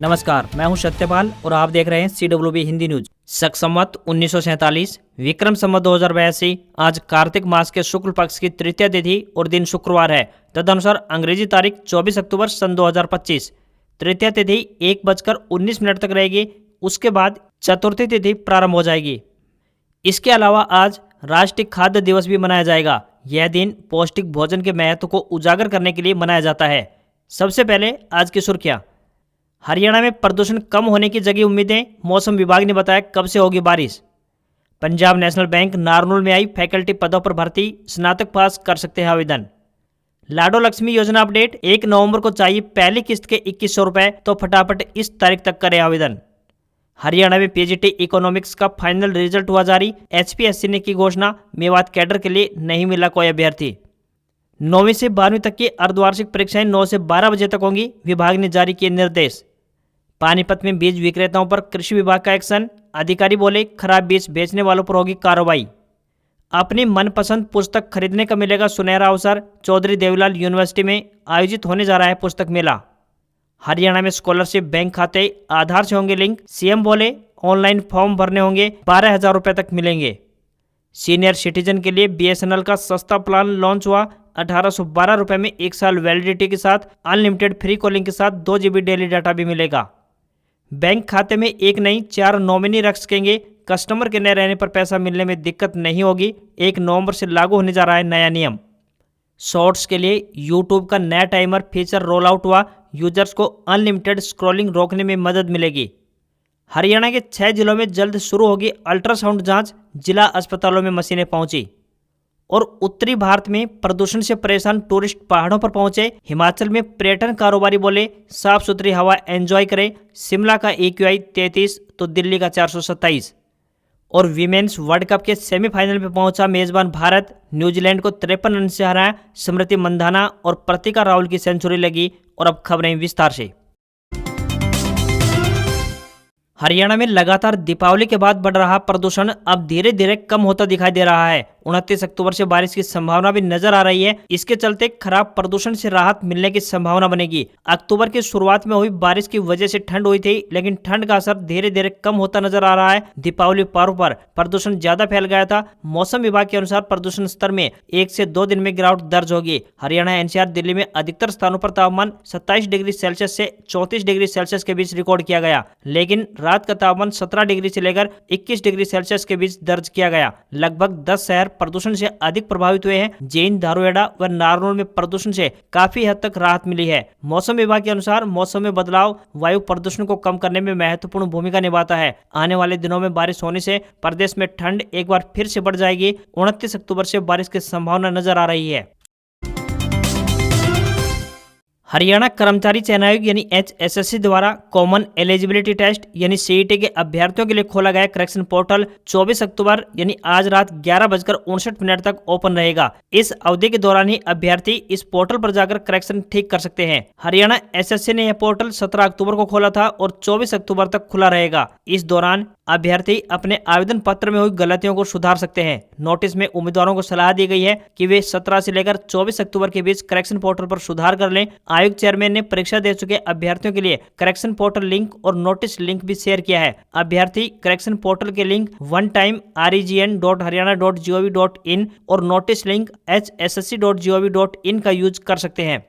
नमस्कार, मैं हूं सत्यपाल और आप देख रहे हैं CWB हिंदी न्यूज। शक संवत 1947, विक्रम संवत 2082। आज कार्तिक मास के शुक्ल पक्ष की तृतीय तिथि और दिन शुक्रवार है। तदनुसार अंग्रेजी तारीख 24 अक्टूबर सन 2025। तृतीय तिथि 1:19 तक रहेगी। उसके बाद चतुर्थी तिथि प्रारंभ हो जाएगी। इसके अलावा आज राष्ट्रीय खाद्य दिवस भी मनाया जाएगा। यह दिन पौष्टिक भोजन के महत्व को उजागर करने के लिए मनाया जाता है। सबसे पहले आज की सुर्खियां। हरियाणा में प्रदूषण कम होने की जगी उम्मीदें, मौसम विभाग ने बताया कब से होगी बारिश। पंजाब नेशनल बैंक नारनौल में आई फैकल्टी पदों पर भर्ती, स्नातक पास कर सकते हैं आवेदन। लाडो लक्ष्मी योजना अपडेट, 1 नवंबर को चाहिए पहली किस्त के 2100 रुपए, तो फटाफट इस तारीख तक करें आवेदन। हरियाणा में पीजीटी इकोनॉमिक्स का फाइनल रिजल्ट हुआ जारी। HPSC ने की घोषणा, मेवात कैडर के लिए नहीं मिला कोई अभ्यर्थी। 9वीं से 12वीं तक की अर्धवार्षिक परीक्षाएं 9 से 12 बजे तक होंगी, विभाग ने जारी किए निर्देश। पानीपत में बीज विक्रेताओं पर कृषि विभाग का एक्शन, अधिकारी बोले खराब बीज बेचने वालों पर होगी कार्रवाई। अपनी मनपसंद पुस्तक खरीदने का मिलेगा सुनहरा अवसर, चौधरी देवीलाल यूनिवर्सिटी में आयोजित होने जा रहा है पुस्तक मेला। हरियाणा में स्कॉलरशिप बैंक खाते आधार से होंगे लिंक, CM बोले ऑनलाइन फॉर्म भरने होंगे, 12,000 रुपये तक मिलेंगे। सीनियर सिटीजन के लिए BSNL का सस्ता प्लान लॉन्च हुआ। 1812 रुपये में 1 साल वैलिडिटी के साथ अनलिमिटेड फ्री कॉलिंग के साथ 2 GB डेली डाटा भी मिलेगा। बैंक खाते में एक नहीं 4 नॉमिनी रख सकेंगे। कस्टमर के न रहने पर पैसा मिलने में दिक्कत नहीं होगी। 1 नवंबर से लागू होने जा रहा है नया नियम। शॉर्ट्स के लिए YouTube का नया टाइमर फीचर रोल आउट हुआ। यूजर्स को अनलिमिटेड स्क्रॉलिंग रोकने में मदद मिलेगी। हरियाणा के 6 जिलों में जल्द शुरू होगी अल्ट्रासाउंड जांच, जिला अस्पतालों में मशीनें पहुंची। और उत्तरी भारत में प्रदूषण से परेशान टूरिस्ट पहाड़ों पर पहुंचे। हिमाचल में पर्यटन कारोबारी बोले साफ सुथरी हवा एंजॉय करें। शिमला का AQI 33 तो दिल्ली का 427। और वीमेन्स वर्ल्ड कप के सेमीफाइनल में पहुंचा मेजबान भारत, न्यूजीलैंड को 53 रन से हराया। स्मृति मंधाना और प्रतिका राहुल की सेंचुरी लगी। और अब खबरें विस्तार से। हरियाणा में लगातार दीपावली के बाद बढ़ रहा प्रदूषण अब धीरे धीरे कम होता दिखाई दे रहा है। 29 अक्टूबर से बारिश की संभावना भी नजर आ रही है। इसके चलते खराब प्रदूषण से राहत मिलने की संभावना बनेगी। अक्टूबर की शुरुआत में हुई बारिश की वजह से ठंड हुई थी, लेकिन ठंड का असर धीरे धीरे कम होता नजर आ रहा है। दीपावली पर्व पर प्रदूषण ज्यादा फैल गया था। मौसम विभाग के अनुसार प्रदूषण स्तर में 1 से 2 दिन में गिरावट दर्ज होगी। हरियाणा, NCR, दिल्ली में अधिकतर स्थानों पर तापमान 27 डिग्री सेल्सियस से 34 डिग्री सेल्सियस के बीच रिकॉर्ड किया गया, लेकिन रात का तापमान 17 डिग्री से लेकर 21 डिग्री सेल्सियस के बीच दर्ज किया गया। लगभग 10 शहर प्रदूषण से अधिक प्रभावित हुए हैं। जैन, धारूहेड़ा व नारनौल में प्रदूषण से काफी हद तक राहत मिली है। मौसम विभाग के अनुसार मौसम में बदलाव वायु प्रदूषण को कम करने में महत्वपूर्ण भूमिका निभाता है। आने वाले दिनों में बारिश होने से प्रदेश में ठंड एक बार फिर से बढ़ जाएगी। 29 अक्टूबर से बारिश की संभावना नजर आ रही है। हरियाणा कर्मचारी चयन आयोग यानी HSSC द्वारा कॉमन एलिजिबिलिटी टेस्ट यानी CET के अभ्यर्थियों के लिए खोला गया करेक्शन पोर्टल 24 अक्टूबर यानी आज रात 11:59 तक ओपन रहेगा। इस अवधि के दौरान ही अभ्यर्थी इस पोर्टल पर जाकर करेक्शन ठीक कर सकते हैं। हरियाणा SSC ने यह पोर्टल 17 अक्टूबर को खोला था और 24 अक्टूबर तक खुला रहेगा। इस दौरान अभ्यर्थी अपने आवेदन पत्र में हुई गलतियों को सुधार सकते हैं। नोटिस में उम्मीदवारों को सलाह दी गई है कि वे 17 से लेकर 24 अक्टूबर के बीच करेक्शन पोर्टल पर सुधार कर लें। आयोग चेयरमैन ने परीक्षा दे चुके अभ्यर्थियों के लिए करेक्शन पोर्टल लिंक और नोटिस लिंक भी शेयर किया है। अभ्यर्थी करेक्शन पोर्टल के लिंक वन टाइम regn.haryana.gov.in और नोटिस लिंक hssc.gov.in का यूज कर सकते हैं।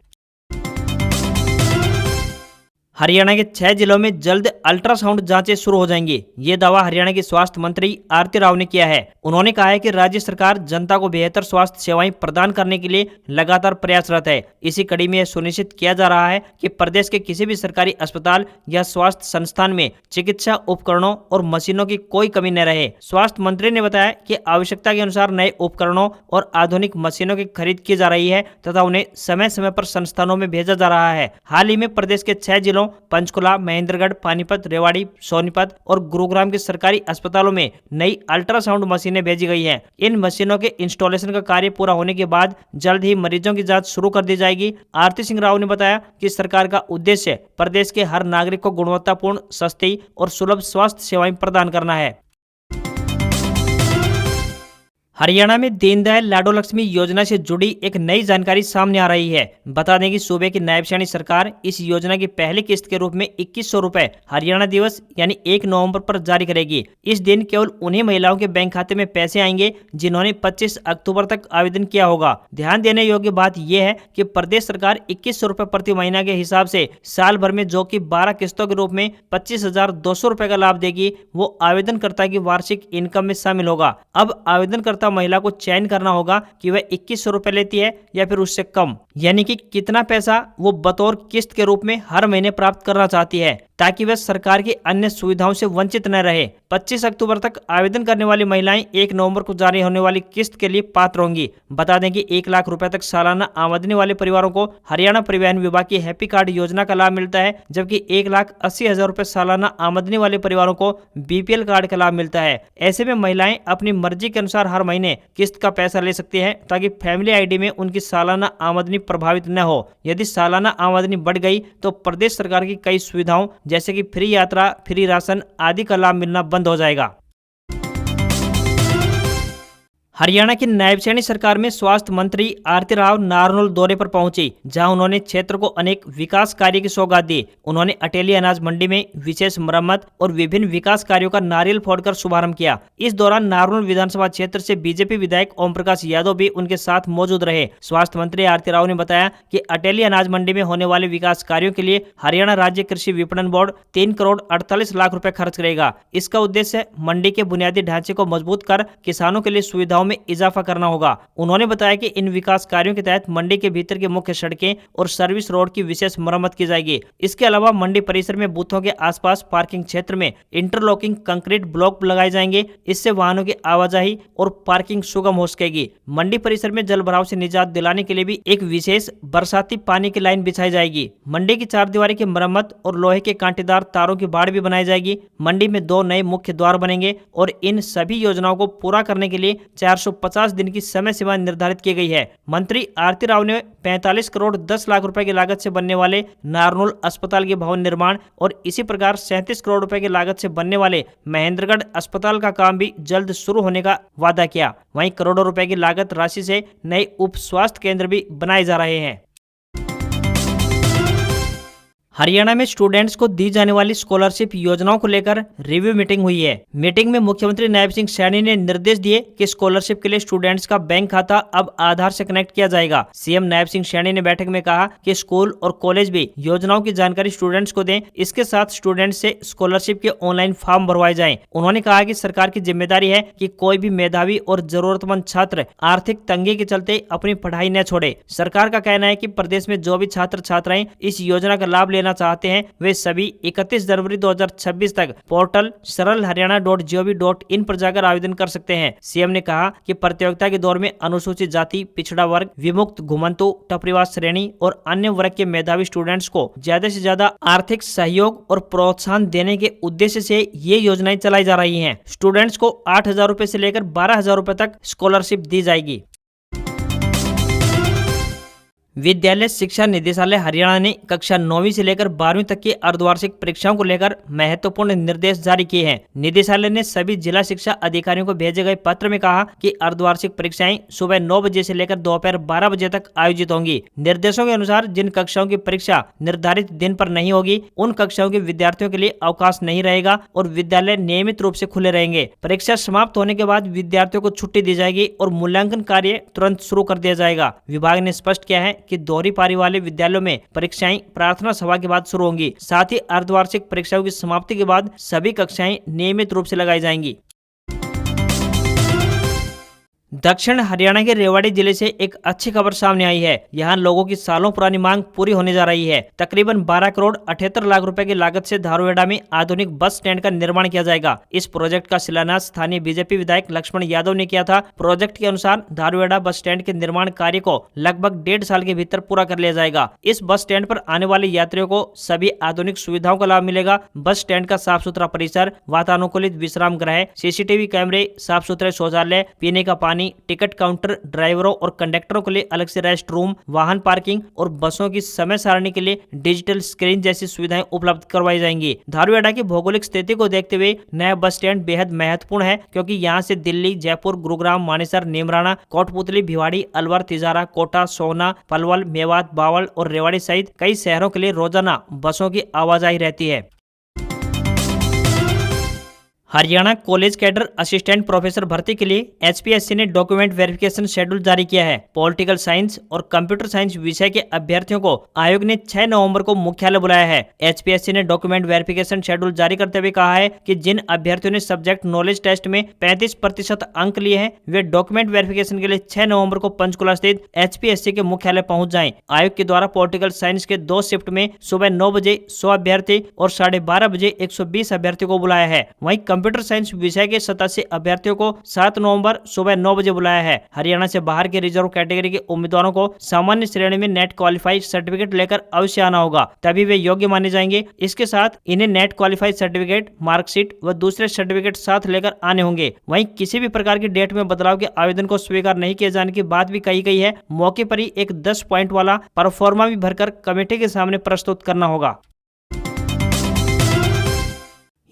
हरियाणा के 6 जिलों में जल्द अल्ट्रासाउंड जांचें शुरू हो जाएंगी। ये दावा हरियाणा की स्वास्थ्य मंत्री आरती राव ने किया है। उन्होंने कहा है कि राज्य सरकार जनता को बेहतर स्वास्थ्य सेवाएं प्रदान करने के लिए लगातार प्रयासरत है। इसी कड़ी में यह सुनिश्चित किया जा रहा है कि प्रदेश के किसी भी सरकारी अस्पताल या स्वास्थ्य संस्थान में चिकित्सा उपकरणों और मशीनों की कोई कमी न रहे। स्वास्थ्य मंत्री ने बताया कि आवश्यकता के अनुसार नए उपकरणों और आधुनिक मशीनों की खरीद की जा रही है तथा उन्हें समय समय पर संस्थानों में भेजा जा रहा है। हाल ही में प्रदेश के 6 जिलों पंचकुला, महेंद्रगढ़, पानीपत, रेवाड़ी, सोनीपत और गुरुग्राम के सरकारी अस्पतालों में नई अल्ट्रासाउंड मशीनें भेजी गई हैं। इन मशीनों के इंस्टॉलेशन का कार्य पूरा होने के बाद जल्द ही मरीजों की जांच शुरू कर दी जाएगी। आरती सिंह राव ने बताया कि सरकार का उद्देश्य प्रदेश के हर नागरिक को गुणवत्तापूर्ण, सस्ती और सुलभ स्वास्थ्य सेवाएं प्रदान करना है। हरियाणा में दीनदयाल लाडो लक्ष्मी योजना से जुड़ी एक नई जानकारी सामने आ रही है। बता दें कि सूबे की नायब सैनी सरकार इस योजना की पहली किस्त के रूप में 2100 रुपए हरियाणा दिवस यानी 1 नवंबर पर जारी करेगी। इस दिन केवल उन्हीं महिलाओं के बैंक खाते में पैसे आएंगे जिन्होंने 25 अक्टूबर तक आवेदन किया होगा। ध्यान देने योग्य बात यह है कि प्रदेश सरकार 2100 रुपए प्रति महीना के हिसाब से साल भर में जो कि 12 किस्तों के रूप में 25,200 रुपए का लाभ देगी, वो आवेदनकर्ता की वार्षिक इनकम में शामिल होगा। अब आवेदनकर्ता महिला को चयन करना होगा कि वह 2100 रुपए लेती है या फिर उससे कम, यानी कि कितना पैसा वो बतौर किस्त के रूप में हर महीने प्राप्त करना चाहती है, ताकि वह सरकार की अन्य सुविधाओं से वंचित न रहे। 25 अक्टूबर तक आवेदन करने वाली महिलाएं 1 नवंबर को जारी होने वाली किस्त के लिए पात्र होंगी। बता दें कि 1 लाख रुपए तक सालाना आमदनी वाले परिवारों को हरियाणा परिवहन विभाग की हैप्पी कार्ड योजना का लाभ मिलता है, जबकि 1,80,000 रुपए सालाना आमदनी वाले परिवारों को बीपीएल कार्ड का लाभ मिलता है। ऐसे में महिलाएं अपनी मर्जी के अनुसार हर महीने किस्त का पैसा ले सकती हैं, ताकि फैमिली आईडी में उनकी सालाना आमदनी प्रभावित न हो। यदि सालाना आमदनी बढ़ गई तो प्रदेश सरकार की कई सुविधाओं जैसे कि फ्री यात्रा, फ्री राशन आदि का लाभ मिलना बंद हो जाएगा। हरियाणा की नायब सैनी सरकार में स्वास्थ्य मंत्री आरती राव नारनौल दौरे पर पहुंची, जहां उन्होंने क्षेत्र को अनेक विकास कार्य की सौगात दी। उन्होंने अटेली अनाज मंडी में विशेष मरम्मत और विभिन्न विकास कार्यों का नारियल फोड़कर शुभारंभ किया। इस दौरान नारनौल विधानसभा क्षेत्र से बीजेपी विधायक ओम प्रकाश यादव भी उनके साथ मौजूद रहे। स्वास्थ्य मंत्री आरती राव ने बताया कि अटेली अनाज मंडी में होने वाले विकास कार्यों के लिए हरियाणा राज्य कृषि विपणन बोर्ड 3 करोड़ 48 लाख रुपए खर्च करेगा। इसका उद्देश्य मंडी के बुनियादी ढांचे को मजबूत कर किसानों के लिए सुविधाओं में इजाफा करना होगा। उन्होंने बताया कि इन विकास कार्यों के तहत मंडी के भीतर के मुख्य सड़कें और सर्विस रोड की विशेष मरम्मत की जाएगी। इसके अलावा मंडी परिसर में बूथों के आसपास पार्किंग क्षेत्र में इंटरलॉकिंग कंक्रीट ब्लॉक लगाए जाएंगे। इससे वाहनों की आवाजाही और पार्किंग सुगम हो सकेगी। मंडी परिसर में जल भराव से निजात दिलाने के लिए भी एक विशेष बरसाती पानी की लाइन बिछाई जाएगी। मंडी की 4 दीवारी की मरम्मत और लोहे के कांटेदार तारों की बाड़ भी बनाई जाएगी। मंडी में 2 नए मुख्य द्वार बनेंगे और इन सभी योजनाओं को पूरा करने के लिए 450 दिन की समय सीमा निर्धारित की गई है। मंत्री आरती राव ने 45 करोड़ 10 लाख रुपए की लागत से बनने वाले नारनौल अस्पताल के भवन निर्माण और इसी प्रकार 37 करोड़ रुपए की लागत से बनने वाले महेंद्रगढ़ अस्पताल का काम भी जल्द शुरू होने का वादा किया। वहीं करोड़ों रुपए की लागत राशि से नए उप स्वास्थ्य केंद्र भी बनाए जा रहे हैं। हरियाणा में स्टूडेंट्स को दी जाने वाली स्कॉलरशिप योजनाओं को लेकर रिव्यू मीटिंग हुई है। मीटिंग में मुख्यमंत्री नायब सिंह सैनी ने निर्देश दिए कि स्कॉलरशिप के लिए स्टूडेंट्स का बैंक खाता अब आधार से कनेक्ट किया जाएगा। सीएम नायब सिंह सैनी ने बैठक में कहा कि स्कूल और कॉलेज भी योजनाओं की जानकारी स्टूडेंट्स को दें। इसके साथ स्टूडेंट्स से स्कॉलरशिप के ऑनलाइन फॉर्म भरवाए जाएं। उन्होंने कहा कि सरकार की जिम्मेदारी है कि कोई भी मेधावी और जरूरतमंद छात्र आर्थिक तंगी के चलते अपनी पढ़ाई न छोड़े। सरकार का कहना है कि प्रदेश में जो भी छात्र छात्राएं इस योजना का लाभ लेना चाहते हैं वे सभी 31 जनवरी 2026 तक पोर्टल सरलहरियाणा.gov.in पर जाकर आवेदन कर सकते हैं। सीएम ने कहा कि प्रतियोगिता के दौर में अनुसूचित जाति, पिछड़ा वर्ग, विमुक्त, घुमंतु, टपरीवास श्रेणी और अन्य वर्ग के मेधावी स्टूडेंट्स को ज्यादा से ज्यादा आर्थिक सहयोग और प्रोत्साहन देने के उद्देश्य से ये योजनाएं चलाई जा रही हैं। स्टूडेंट्स को 8,000 रुपए से लेकर 12,000 रुपए तक स्कॉलरशिप दी जाएगी। विद्यालय शिक्षा निदेशालय हरियाणा ने कक्षा 9वीं से लेकर 12वीं तक की अर्धवार्षिक परीक्षाओं को लेकर महत्वपूर्ण निर्देश जारी किए हैं। निदेशालय ने सभी जिला शिक्षा अधिकारियों को भेजे गए पत्र में कहा कि अर्धवार्षिक परीक्षाएं सुबह 9 बजे से लेकर दोपहर 12 बजे तक आयोजित होंगी। निर्देशों के अनुसार जिन कक्षाओं की परीक्षा निर्धारित दिन पर नहीं होगी उन कक्षाओं के विद्यार्थियों के लिए अवकाश नहीं रहेगा और विद्यालय नियमित रूप से खुले रहेंगे। परीक्षा समाप्त होने के बाद विद्यार्थियों को छुट्टी दी जाएगी और मूल्यांकन कार्य तुरंत शुरू कर दिया जाएगा। विभाग ने स्पष्ट किया है कि दोहरी पारी वाले विद्यालयों में परीक्षाएं प्रार्थना सभा के बाद शुरू होंगी। साथ ही अर्धवार्षिक परीक्षाओं की समाप्ति के बाद सभी कक्षाएं नियमित रूप से लगाई जाएंगी। दक्षिण हरियाणा के रेवाड़ी जिले से एक अच्छी खबर सामने आई है। यहाँ लोगों की सालों पुरानी मांग पूरी होने जा रही है। तकरीबन 12 करोड़ 78 लाख रुपए की लागत से धारूहेड़ा में आधुनिक बस स्टैंड का निर्माण किया जाएगा। इस प्रोजेक्ट का शिलान्यास स्थानीय बीजेपी विधायक लक्ष्मण यादव ने किया था। प्रोजेक्ट के अनुसार धारूहेड़ा बस स्टैंड के निर्माण कार्य को लगभग 1.5 साल के भीतर पूरा कर लिया जाएगा। इस बस स्टैंड पर आने वाले यात्रियों को सभी आधुनिक सुविधाओं का लाभ मिलेगा। बस स्टैंड का साफ सुथरा परिसर, वातानुकूलित विश्राम गृह, CCTV कैमरे, साफ सुथरे शौचालय, पीने का पानी, वहीं टिकट काउंटर, ड्राइवरों और कंडक्टरों के लिए अलग से रेस्ट रूम, वाहन पार्किंग और बसों की समय सारणी के लिए डिजिटल स्क्रीन जैसी सुविधाएं उपलब्ध करवाई जाएंगी। धारू अड्डा की भौगोलिक स्थिति को देखते हुए नया बस स्टैंड बेहद महत्वपूर्ण है, क्योंकि यहाँ से दिल्ली, जयपुर, गुरुग्राम, मानेसर, नीमराना, कोटपुतली, भिवाड़ी, अलवर, तिजारा, कोटा, सोहना, पलवल, मेवात, बावल और रेवाड़ी सहित कई शहरों के लिए रोजाना बसों की आवाजाही रहती है। Haryana college cadre assistant professor भर्ती के लिए एचपीएससी ने डॉक्यूमेंट वेरिफिकेशन शेड्यूल जारी किया है। पॉलिटिकल साइंस और कंप्यूटर साइंस विषय के अभ्यर्थियों को आयोग ने 6 नवंबर को मुख्यालय बुलाया है। एचपीएससी ने डॉक्यूमेंट वेरिफिकेशन शेड्यूल जारी करते हुए कहा है कि जिन अभ्यर्थियों ने सब्जेक्ट नॉलेज टेस्ट में 35% अंक लिए हैं, वे डॉक्यूमेंट वेरिफिकेशन के लिए 6 नवंबर को पंचकुला स्थित एचपीएससी के मुख्यालय पहुंच जाएं। आयोग के द्वारा पॉलिटिकल साइंस के 2 शिफ्ट में सुबह 9 बजे 100 अभ्यर्थी और 12:30 बजे 120 अभ्यर्थियों को बुलाया है। वहीं कंप्यूटर साइंस विषय के 87 अभ्यर्थियों को 7 नवंबर सुबह 9 बजे बुलाया है। हरियाणा से बाहर के रिजर्व कैटेगरी के उम्मीदवारों को सामान्य श्रेणी में नेट क्वालिफाइड सर्टिफिकेट लेकर अवश्य आना होगा, तभी वे योग्य माने जाएंगे। इसके साथ इन्हें नेट क्वालिफाइड सर्टिफिकेट, मार्कशीट व दूसरे सर्टिफिकेट साथ लेकर आने होंगे। वहीं किसी भी प्रकार की डेट में बदलाव के आवेदन को स्वीकार नहीं किए जाने की बात भी कही गई है। मौके पर ही एक 10 पॉइंट वाला परफॉर्मा भी भरकर कमेटी के सामने प्रस्तुत करना होगा।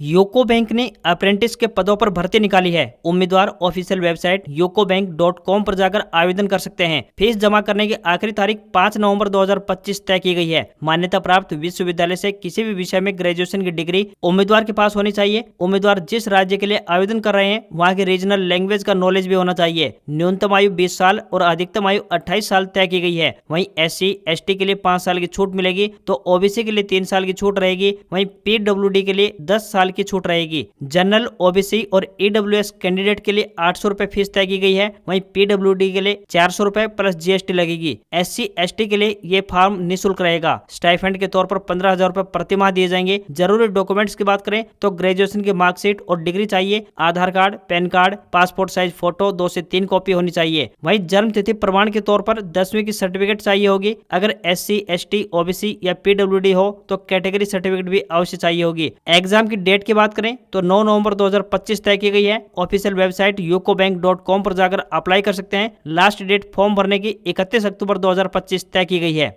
यूको बैंक ने अप्रेंटिस के पदों पर भर्ती निकाली है। उम्मीदवार ऑफिशियल वेबसाइट yukobank.com पर जाकर आवेदन कर सकते हैं। फीस जमा करने की आखिरी तारीख 5 नवंबर 2025 तय की गई है। मान्यता प्राप्त विश्वविद्यालय से किसी भी विषय में ग्रेजुएशन की डिग्री उम्मीदवार के पास होनी चाहिए। उम्मीदवार जिस राज्य के लिए आवेदन कर रहे हैं वहाँ की रीजनल लैंग्वेज का नॉलेज भी होना चाहिए। न्यूनतम आयु 20 साल और अधिकतम आयु 28 साल तय की गई है। वहीं SC ST के लिए 5 साल की छूट मिलेगी तो OBC के लिए 3 साल की छूट रहेगी। वहीं PWD के लिए 10 साल की छूट रहेगी। जनरल, OBC और EWS कैंडिडेट के लिए 800 रुपए फीस तय की गई है। वहीं PWD के लिए 400 रुपए प्लस GST लगेगी। SC ST के लिए ये फॉर्म निःशुल्क रहेगा। स्टाइपेंड के तौर पर 15,000 रुपए प्रति माह दिए जाएंगे। जरूरी डॉक्यूमेंट्स की बात करें तो ग्रेजुएशन की मार्कशीट और डिग्री चाहिए। Aadhaar card, PAN card, passport size photo 2 से 3 कॉपी होनी चाहिए। वहीं जन्म तिथि प्रमाण के तौर पर 10वीं की सर्टिफिकेट चाहिए होगी। अगर SC ST OBC या PWD हो तो कैटेगरी सर्टिफिकेट भी अवश्य चाहिए होगी। एग्जाम की डेट की बात करें तो 9 नवंबर 2025 तय की गई है। ऑफिशियल वेबसाइट yukobank.com पर जाकर अप्लाई कर सकते हैं। लास्ट डेट फॉर्म भरने की 31 अक्टूबर 2025 तय की गई है।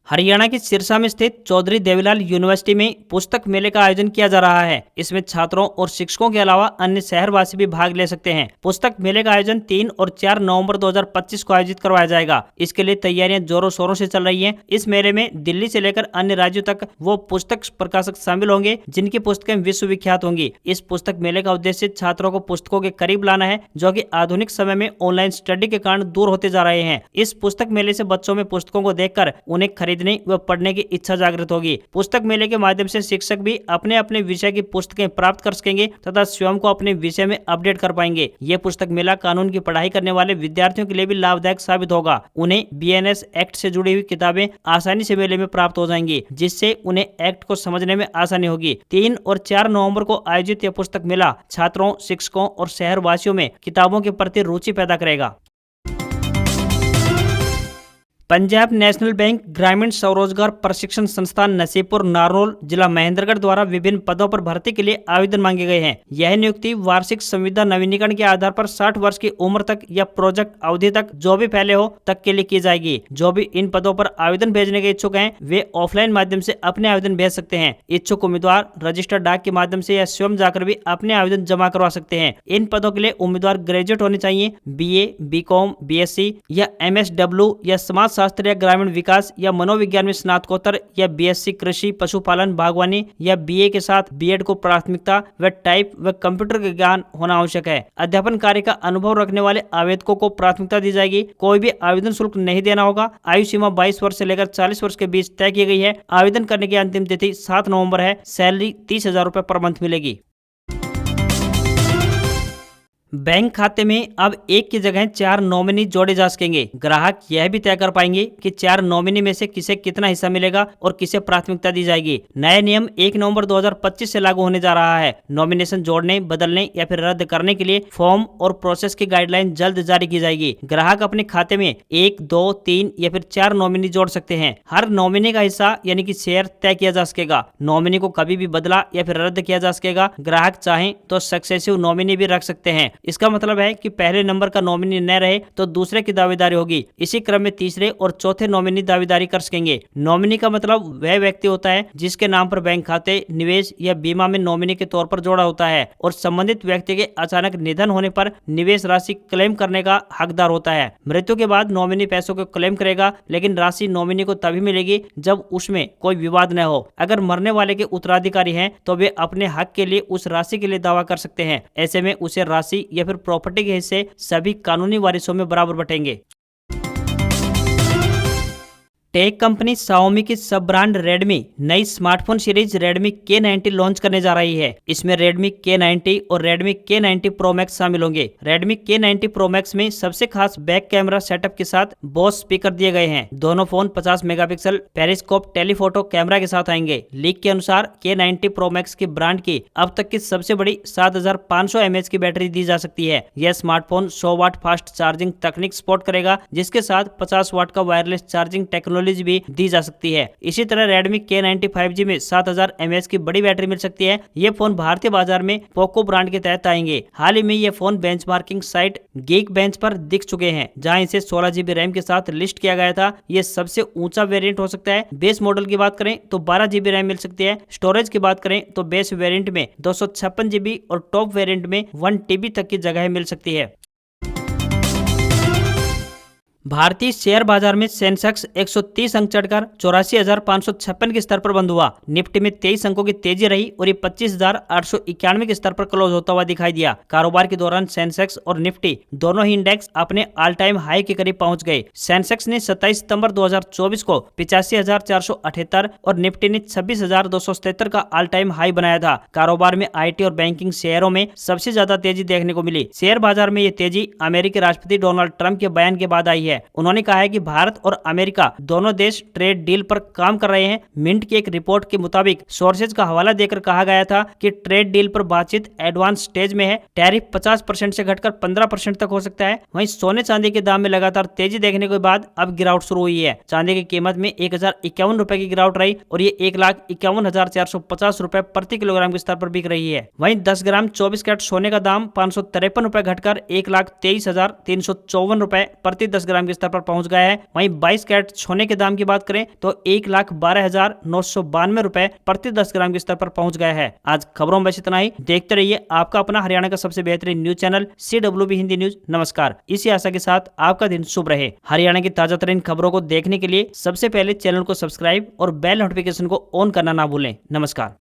हरियाणा के सिरसा में स्थित चौधरी देवीलाल यूनिवर्सिटी में पुस्तक मेले का आयोजन किया जा रहा है। इसमें छात्रों और शिक्षकों के अलावा अन्य शहरवासी भी भाग ले सकते हैं। पुस्तक मेले का आयोजन 3 और 4 नवंबर 2025 को आयोजित करवाया जाएगा। इसके लिए तैयारियां जोरों शोरों से चल रही हैं। इस मेले में दिल्ली से लेकर अन्य राज्यों तक वो पुस्तक प्रकाशक शामिल होंगे जिनकी पुस्तकें विश्वविख्यात होंगी। इस पुस्तक मेले का उद्देश्य छात्रों को पुस्तकों के करीब लाना है, जो कि आधुनिक समय में ऑनलाइन स्टडी के कारण दूर होते जा रहे हैं। इस पुस्तक मेले से बच्चों में पुस्तकों को देखकर उन्हें खरीदने व पढ़ने की इच्छा जागृत होगी। पुस्तक मेले के माध्यम से शिक्षक भी अपने अपने विषय की पुस्तकें प्राप्त कर सकेंगे तथा स्वयं को अपने विषय में अपडेट कर पाएंगे। ये पुस्तक मेला कानून की पढ़ाई करने वाले विद्यार्थियों के लिए भी लाभदायक साबित होगा। उन्हें BNS एक्ट से जुड़ी हुई किताबें आसानी से मेले में प्राप्त हो जाएंगी, जिससे उन्हें एक्ट को समझने में आसानी होगी। 3 और 4 नवंबर को आयोजित यह पुस्तक मेला छात्रों, शिक्षकों और शहरवासियों में किताबों के प्रति रुचि पैदा करेगा। पंजाब नेशनल बैंक ग्रामीण स्वरोजगार प्रशिक्षण संस्थान नसीबपुर नारनौल जिला महेंद्रगढ़ द्वारा विभिन्न पदों पर भर्ती के लिए आवेदन मांगे गए हैं। यह नियुक्ति वार्षिक संविदा नवीनीकरण के आधार पर 60 वर्ष की उम्र तक या प्रोजेक्ट अवधि तक जो भी पहले हो तक के लिए की जाएगी। जो भी इन पदों पर आवेदन भेजने के इच्छुक हैं वे ऑफलाइन माध्यम से अपने आवेदन भेज सकते हैं। इच्छुक उम्मीदवार रजिस्टर्ड डाक के माध्यम से या स्वयं जाकर भी अपने आवेदन जमा करवा सकते हैं। इन पदों के लिए उम्मीदवार ग्रेजुएट होने चाहिए। BA, BCom, BSc या MSW या समाज शास्त्र या ग्रामीण विकास या मनोविज्ञान में स्नातकोत्तर या BSc कृषि, पशुपालन, बागवानी या BA के साथ B.Ed को प्राथमिकता व टाइप व कंप्यूटर का ज्ञान होना आवश्यक है। अध्यापन कार्य का अनुभव रखने वाले आवेदकों को प्राथमिकता दी जाएगी। कोई भी आवेदन शुल्क नहीं देना होगा। आयु सीमा 22 वर्ष से लेकर 40 वर्ष के बीच तय की गई है। आवेदन करने की अंतिम तिथि 7 नवंबर है। सैलरी 30,000 रुपए पर मंथ मिलेगी। बैंक खाते में अब एक की जगह 4 नॉमिनी जोड़े जा सकेंगे। ग्राहक यह भी तय कर पाएंगे कि 4 नॉमिनी में से किसे कितना हिस्सा मिलेगा और किसे प्राथमिकता दी जाएगी। नया नियम 1 नवंबर 2025 से लागू होने जा रहा है। नॉमिनेशन जोड़ने, बदलने या फिर रद्द करने के लिए फॉर्म और प्रोसेस की गाइडलाइन जल्द जारी की जाएगी। ग्राहक अपने खाते में 1, 2, 3 या फिर 4 नॉमिनी जोड़ सकते हैं। हर नॉमिनी का हिस्सा यानी कि शेयर तय किया जा सकेगा। नॉमिनी को कभी भी बदला या फिर रद्द किया जा सकेगा। ग्राहक चाहें तो सक्सेसिव नॉमिनी भी रख सकते हैं। इसका मतलब है कि पहले नंबर का नॉमिनी न रहे तो दूसरे की दावेदारी होगी। इसी क्रम में तीसरे और चौथे नॉमिनी दावेदारी कर सकेंगे। नॉमिनी का मतलब वह व्यक्ति होता है जिसके नाम पर बैंक खाते, निवेश या बीमा में नॉमिनी के तौर पर जोड़ा होता है और संबंधित व्यक्ति के अचानक निधन होने पर निवेश राशि क्लेम करने का हकदार होता है। मृत्यु के बाद नॉमिनी पैसों को क्लेम करेगा, लेकिन राशि नॉमिनी को तभी मिलेगी जब उसमें कोई विवाद न हो। अगर मरने वाले के उत्तराधिकारी हैं तो वे अपने हक के लिए उस राशि के लिए दावा कर सकते हैं। ऐसे में उसे राशि या फिर प्रॉपर्टी के हिस्से सभी कानूनी वारिसों में बराबर बटेंगे। टेक कंपनी Xiaomi की सब ब्रांड Redmi नई smartphone series Redmi K90 launch करने जा रही है। इसमें Redmi K90 और Redmi K90 Pro Max शामिल होंगे। Redmi K90 Pro Max में सबसे खास बैक कैमरा सेटअप के साथ बोस स्पीकर दिए गए हैं। दोनों phone 50 megapixel periscope telephoto camera के साथ आएंगे। लीक के अनुसार K90 Pro Max की ब्रांड की अब तक की सबसे बड़ी 7500 mAh की बैटरी दी जा सकती है। यह स्मार्टफोन 100 वाट फास्ट चार्जिंग तकनीक सपोर्ट करेगा, जिसके साथ 50 वाट का वायरलेस चार्जिंग टेक्नोलॉजी भी दी जा सकती है। इसी तरह Redmi K90 5G में 7000 mAh की बड़ी बैटरी मिल सकती है। ये फोन भारतीय बाजार में पोको ब्रांड के तहत आएंगे। हाल ही में ये फोन बेंचमार्किंग साइट Geekbench पर दिख चुके हैं, जहां इसे 16 GB रैम के साथ लिस्ट किया गया था। ये सबसे ऊंचा वेरिएंट हो सकता है। बेस मॉडल की बात करें तो 12 GB रैम मिल सकती है। स्टोरेज की बात करें तो बेस वेरिएंट में 256 GB और टॉप वेरिएंट में 1 TB तक की जगह मिल सकती है। भारतीय शेयर बाजार में सेंसेक्स 130 अंक चढ़कर 84,556 के स्तर पर बंद हुआ। निफ्टी में 23 अंकों की तेजी रही और ये 25,891 के स्तर पर क्लोज होता हुआ दिखाई दिया। कारोबार के दौरान सेंसेक्स और निफ्टी दोनों ही इंडेक्स अपने ऑल टाइम हाई के करीब पहुंच गए। सेंसेक्स ने 27 सितंबर 2024 को 85,478 और निफ्टी ने 26,277 का ऑल टाइम हाई बनाया था। कारोबार में IT और बैंकिंग शेयरों में सबसे ज्यादा तेजी देखने को मिली। शेयर बाजार में ये तेजी अमेरिकी राष्ट्रपति डोनाल्ड ट्रंप के बयान के बाद आई है। उन्होंने कहा है कि भारत और अमेरिका दोनों देश ट्रेड डील पर काम कर रहे हैं। मिंट की एक रिपोर्ट के मुताबिक सोर्सेज का हवाला देकर कहा गया था कि ट्रेड डील पर बातचीत एडवांस स्टेज में है। टैरिफ 50% से घटकर 15% तक हो सकता है। वहीं सोने चांदी के दाम में लगातार तेजी देखने के बाद अब गिरावट शुरू हुई है। चांदी की कीमत में 1051 रुपए की गिरावट रही और ये 1,51,450 रुपए प्रति किलोग्राम के स्तर पर बिक रही है। वहीं 10 ग्राम 24 कैरेट सोने का दाम 553 रुपए घटकर 1,23,354 रुपए प्रति 10 ग्राम के स्तर पर पहुंच गया है। वहीं 22 कैरेट सोने के दाम की बात करें तो 1,12,992 रुपए प्रति 10 ग्राम के स्तर पर पहुंच गया है। आज खबरों में बस इतना ही। देखते रहिए आपका अपना हरियाणा का सबसे बेहतरीन news channel CWB Hindi news. नमस्कार। इसी आशा के साथ आपका दिन शुभ रहे। हरियाणा की ताजा तरीन खबरों को देखने के लिए सबसे पहले चैनल को सब्सक्राइब और बेल नोटिफिकेशन को ऑन करना ना भूलें। नमस्कार।